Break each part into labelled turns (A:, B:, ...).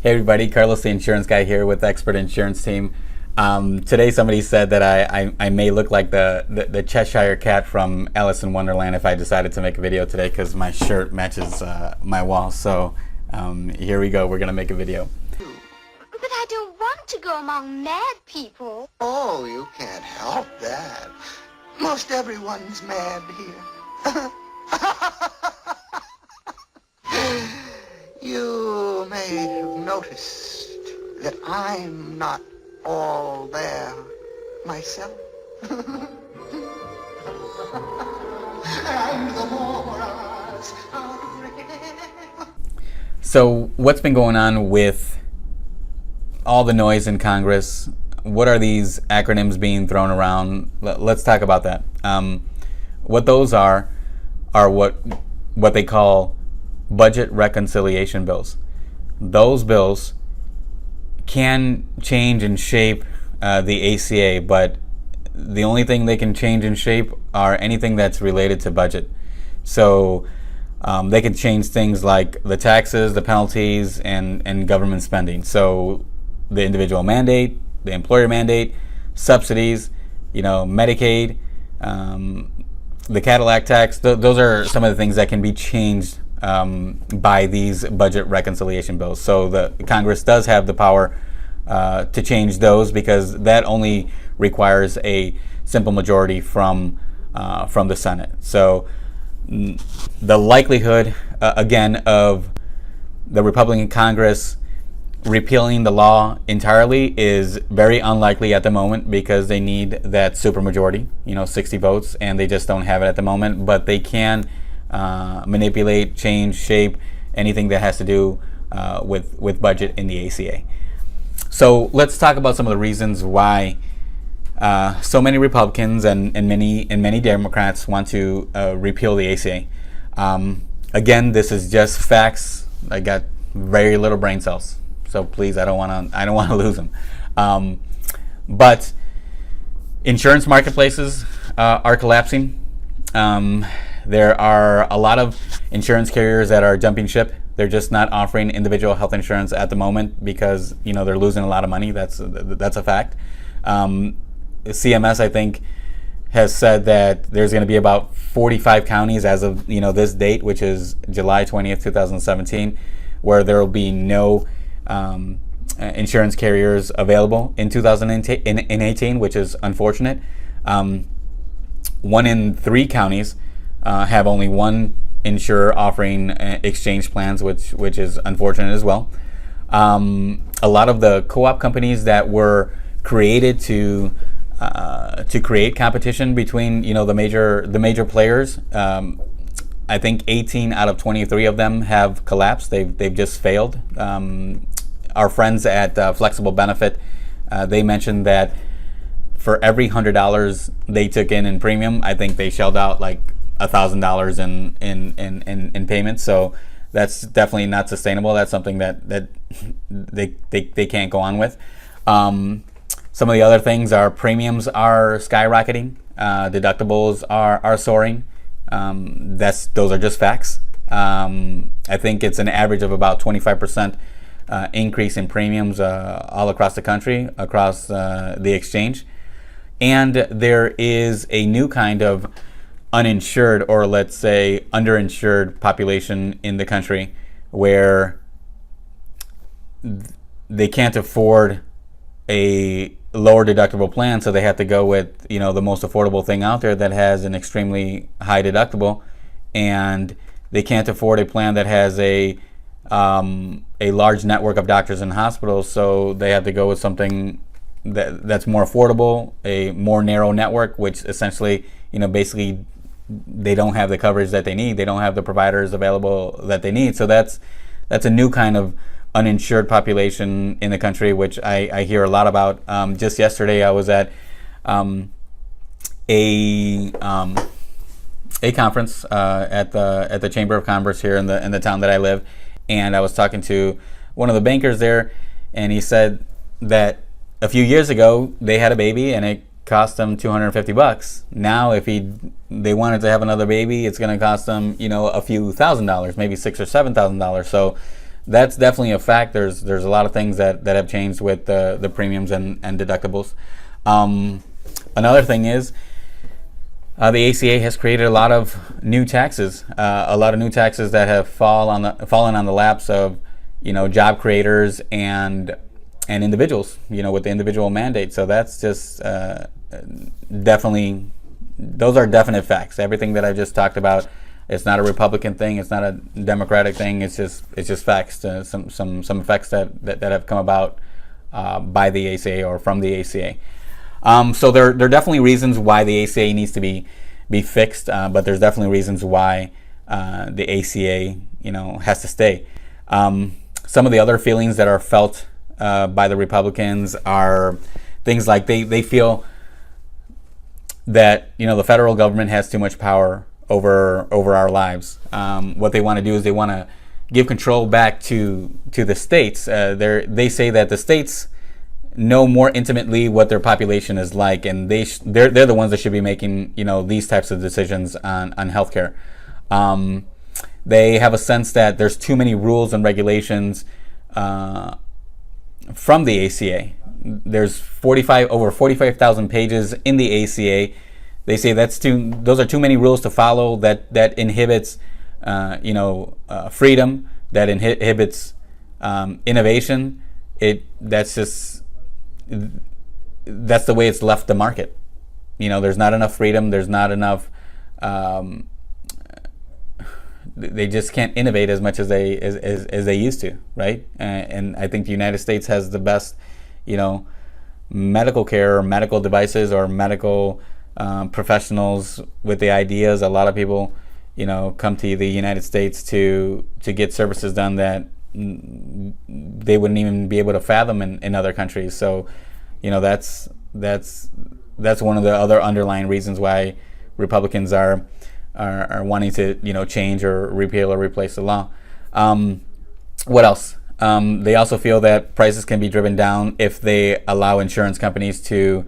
A: Hey everybody, Carlos the Insurance Guy here with Expert Insurance Team. Today somebody said that I may look like the Cheshire Cat from Alice in Wonderland if I decided to make a video today because my shirt matches my wall. So here we go, we're going to make a video.
B: But I don't want to go among mad people.
C: Oh, you can't help that. Most everyone's mad here. You may have noticed that I'm not all there myself. And the morals are rare.
A: So what's been going on with all the noise in Congress? What are these acronyms being thrown around? Let's talk about that. What those are what they call budget reconciliation bills. Those bills can change and shape the ACA, but the only thing they can change and shape are anything that's related to budget. So they can change things like the taxes, the penalties, and government spending. So the individual mandate, the employer mandate, subsidies, Medicaid, the Cadillac tax. Those are some of the things that can be changed by these budget reconciliation bills. So the Congress does have the power to change those because that only requires a simple majority from the Senate. So the likelihood, again, of the Republican Congress repealing the law entirely is very unlikely at the moment because they need that supermajority, 60 votes, and they just don't have it at the moment. But they can manipulate, change, shape anything that has to do with budget in the ACA. So let's talk about some of the reasons why so many Republicans and many Democrats want to repeal the ACA. Again, this is just facts. I got very little brain cells, so please, I don't want to lose them. But insurance marketplaces are collapsing. There are a lot of insurance carriers that are jumping ship. They're just not offering individual health insurance at the moment because they're losing a lot of money. That's a fact. CMS, I think, has said that there's going to be about 45 counties as of this date, which is July 20th, 2017, where there will be no insurance carriers available in 2018, which is unfortunate. 1 in 3 counties have only one insurer offering exchange plans, which is unfortunate as well. A lot of the co-op companies that were created to create competition between the major players, I think 18 out of 23 of them have collapsed. They've just failed. Our friends at Flexible Benefit, they mentioned that for every $100 they took in premium, I think they shelled out like $1,000 in payments. So that's definitely not sustainable. That's something that they can't go on with. Some of the other things are premiums are skyrocketing, deductibles are soaring. Those are just facts. I think it's an average of about 25% increase in premiums all across the country, across the exchange. And there is a new kind of uninsured, or let's say underinsured population in the country where they can't afford a lower deductible plan, so they have to go with the most affordable thing out there that has an extremely high deductible, and they can't afford a plan that has a large network of doctors and hospitals, so they have to go with something that's more affordable, a more narrow network, which essentially basically they don't have the coverage that they need. They don't have the providers available that they need. So that's a new kind of uninsured population in the country, which I hear a lot about. Just yesterday, I was at a conference at the Chamber of Commerce here in the town that I live, and I was talking to one of the bankers there, and he said that a few years ago they had a baby and it cost them $250. Now, if they wanted to have another baby, it's going to cost them, a few $1,000s, maybe $6,000 or $7,000. So that's definitely a fact. There's a lot of things that have changed with the premiums and deductibles. Another thing is the ACA has created a lot of new taxes, that have fallen on the laps of job creators and individuals, with the individual mandate. So that's just definitely, those are definite facts. Everything that I just talked about, it's not a Republican thing, it's not a Democratic thing. It's just facts. Some effects that have come about by the ACA or from the ACA. So there are definitely reasons why the ACA needs to be fixed, but there's definitely reasons why the ACA has to stay. Some of the other feelings that are felt by the Republicans are things like they feel that the federal government has too much power over our lives. What they want to do is they want to give control back to the states. They say that the states know more intimately what their population is like, and they're the ones that should be making these types of decisions on healthcare. They have a sense that there's too many rules and regulations from the ACA. There's over 45,000 pages in the ACA. They say those are too many rules to follow. That inhibits freedom. That inhibits innovation. That's the way it's left the market. There's not enough freedom. There's not enough. They just can't innovate as much as they used to, right? And I think the United States has the best, medical care, or medical devices, or medical professionals with the ideas. A lot of people, come to the United States to get services done that they wouldn't even be able to fathom in other countries. So, that's one of the other underlying reasons why Republicans are wanting to change or repeal or replace the law. What else? They also feel that prices can be driven down if they allow insurance companies to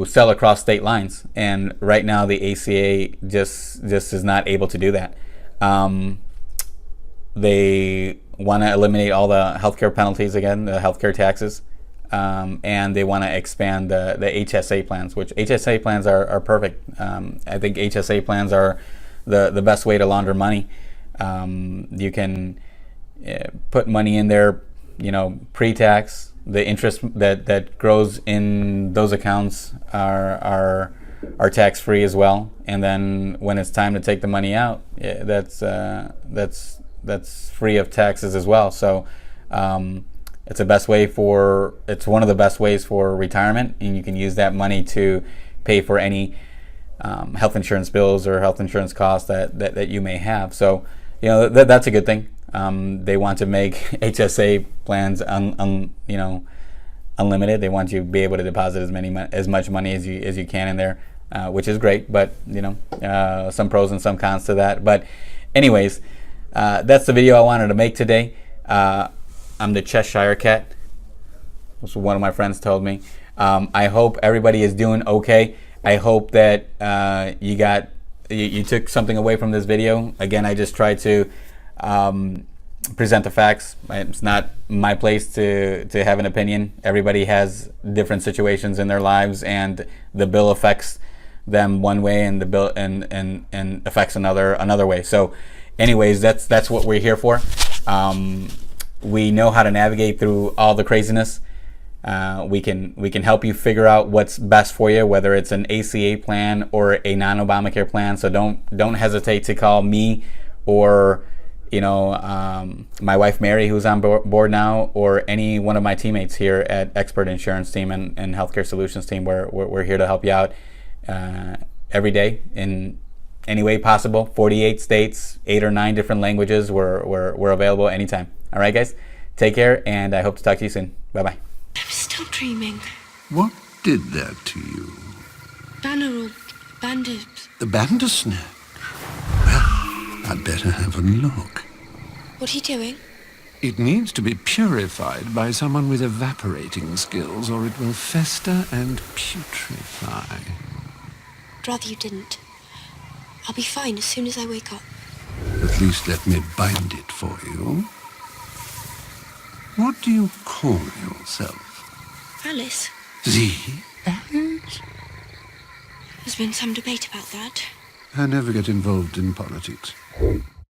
A: sell across state lines, and right now the ACA just is not able to do that. They want to eliminate all the healthcare penalties again, the healthcare taxes, and they want to expand the HSA plans, which HSA plans are perfect. I think HSA plans are the best way to launder money. You can put money in there, pre-tax. The interest that grows in those accounts are tax-free as well. And then when it's time to take the money out, that's free of taxes as well. So it's one of the best ways for retirement, and you can use that money to pay for any health insurance bills or health insurance costs that you may have. So that's a good thing. They want to make HSA plans unlimited. They want you to be able to deposit as much money as you can in there, which is great. But some pros and some cons to that. But anyways, that's the video I wanted to make today. I'm the Cheshire Cat. That's what one of my friends told me. I hope everybody is doing okay. I hope that you took something away from this video. Again, I just tried to present the facts. It's not my place to have an opinion. Everybody has different situations in their lives, and the bill affects them one way, and the bill and affects another way. So, anyways, that's what we're here for. We know how to navigate through all the craziness. We can help you figure out what's best for you, whether it's an ACA plan or a non-Obamacare plan. So don't hesitate to call me, or my wife Mary, who's on board now, or any one of my teammates here at Expert Insurance Team and Healthcare Solutions Team. We're here to help you out every day in any way possible. 48 states, 8 or 9 different languages. We're available anytime. All right, guys, take care, and I hope to talk to you soon. Bye-bye.
D: I'm still dreaming.
E: What did that to you?
D: Banner or bandit?
E: The Bandersnatch? Well, I'd better have a look.
D: What are you doing?
E: It needs to be purified by someone with evaporating skills, or it will fester and putrefy.
D: I'd rather you didn't. I'll be fine as soon as I wake up.
E: At least let me bind it for you. What do you call yourself?
D: Alice.
E: The Alice?
D: There's been some debate about that.
E: I never get involved in politics.